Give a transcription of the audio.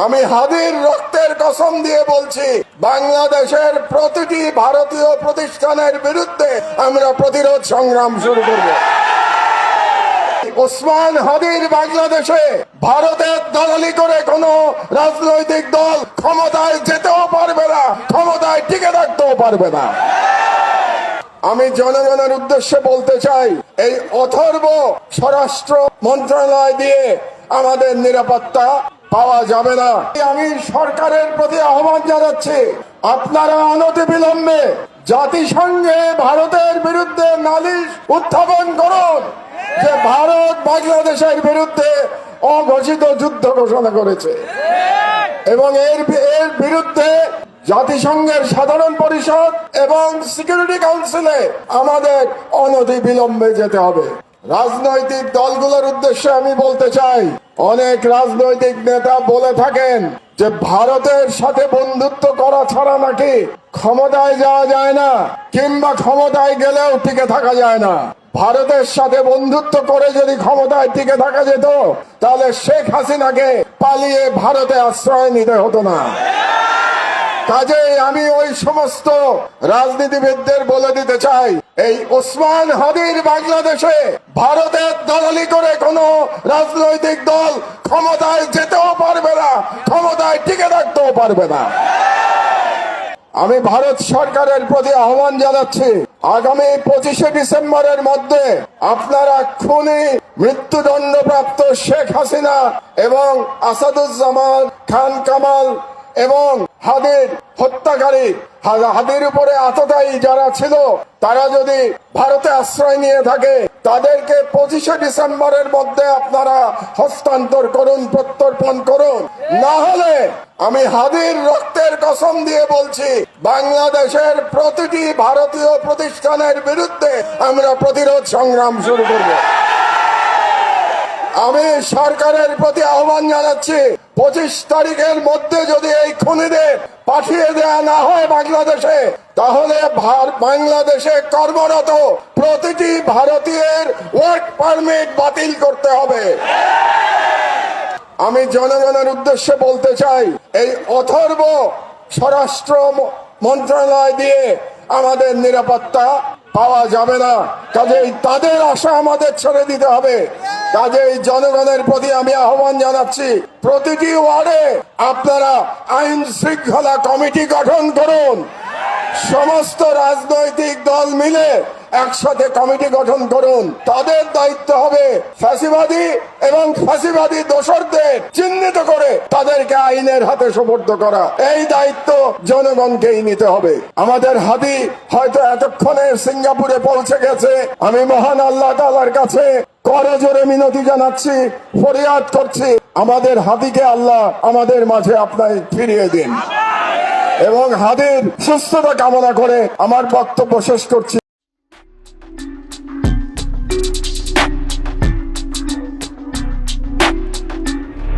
আমি হাদির রক্তের কসম দিয়ে বলছি, বাংলাদেশের প্রতিটি ভারতীয় প্রতিষ্ঠানের বিরুদ্ধে আমরা প্রতিরোধ সংগ্রাম শুরু করব। ওসমান হাদির বাংলাদেশে ভারতের দালালি করে কোন রাজনৈতিক দল ক্ষমতায় যেতেও পারবে না, ক্ষমতায় টিকে থাকতেও পারবে না। আমি জনগণের উদ্দেশ্যে বলতে চাই, এই অথর্ব স্বরাষ্ট্র মন্ত্রণালয় দিয়ে আমাদের নিরাপত্তা পাওয়া যাবে না। আমি সরকারের প্রতি আহ্বান জানাচ্ছি, আপনারা অনতিবিলম্বে জাতিসংঘে ভারতের বিরুদ্ধে নালিশ উত্থাপন করুন যে ভারত বাংলাদেশের বিরুদ্ধে অঘোষিত যুদ্ধ ঘোষণা করেছে, এবং এর বিরুদ্ধে জাতিসংঘের সাধারণ পরিষদ এবং সিকিউরিটি কাউন্সিলে আমাদের অনতিবিলম্বে যেতে হবে। রাজনৈতিক দলগুলোর উদ্দেশ্যে আমি বলতে চাই, অনেক রাজনৈতিক নেতা বলে থাকেন যে ভারতের সাথে বন্ধুত্ব করা ছাড়া নাকি ক্ষমতায় যাওয়া যায় না, কিংবা ক্ষমতায় গেলেও টিকে থাকা যায় না। ভারতের সাথে বন্ধুত্ব করে যদি ক্ষমতায় টিকে থাকা যেত, তাহলে শেখ হাসিনাকে পালিয়ে ভারতে আশ্রয় নিতে হতো না। কাজেই আমি ওই সমস্ত রাজনীতিবিদদের বলে দিতে চাই, এই ওসমান হাদির বাংলাদেশে ভারতের দালালি করে কোন রাজনৈতিক দল ক্ষমতায় যেতেও পারবে না, ক্ষমতায় টিকে থাকতেও পারবে না। আমি ভারত সরকারের প্রতি আহ্বান জানাচ্ছি, আগামী 25শে ডিসেম্বরের মধ্যে আপনারা খুনি মৃত্যুদণ্ডপ্রাপ্ত শেখ হাসিনা এবং আসাদুজ্জামান খান কামাল এবং হাদির হত্যাকারী, হাদির উপরে আততায়ী যারা ছিল, তারা যদি ভারতে আশ্রয় নিয়ে থাকে, তাদেরকে 25শে ডিসেম্বরের মধ্যে আপনারা হস্তান্তর করুন, প্রত্যর্পণ করুন। না হলে আমি হাদির রক্তের কসম দিয়ে বলছি, বাংলাদেশের প্রতিটি ভারতীয় প্রতিষ্ঠানের বিরুদ্ধে আমরা প্রতিরোধ সংগ্রাম শুরু করব। আমি সরকারের প্রতি আহ্বান জানাচ্ছি, 25 তারিখের মধ্যে যদি এই খুনিদের পাঠিয়ে দেয়া না হয় বাংলাদেশে, তাহলে বাংলাদেশে কর্মরত প্রতিটি ভারতীয়ের ওয়ার্ক পারমিট বাতিল করতে হবে। আমি জনগণের উদ্দেশ্যে বলতে চাই, এই অথর্ব স্বরাষ্ট্র মন্ত্রণালয় দিয়ে আমাদের নিরাপত্তা পাওয়া যাবে না। কাজেই তাদের আশা আমাদের ছেড়ে দিতে হবে। কাজেই জনগণের প্রতি আমি আহ্বান জানাচ্ছি, প্রতিটি ওয়ার্ডে আপনারা আইন শৃঙ্খলা কমিটি গঠন করুন। সমস্ত রাজনৈতিক দল মিলে একসাথে কমিটি গঠন করুন। তাদের দায়িত্ব হবে ফ্যাসিবাদী এবং ফ্যাসিবাদী দোসরদের চিহ্নিত করে তাদেরকে আইনের হাতে সোপর্দ করা। এই দায়িত্ব জনগণকেই নিতে হবে। আমাদের হাদি হয়তো এতক্ষণে সিঙ্গাপুরে পৌঁছে গেছে। আমি মহান আল্লাহ তাআলার কাছে করজোরে মিনতি জানাচ্ছি, ফরিয়াদ করছি, আমাদের হাদিকে আল্লাহ আমাদের মাঝে আপনায় ফিরিয়ে দিন এবং হাদির সুস্থতা কামনা করে আমার বক্তব্য শেষ করছি।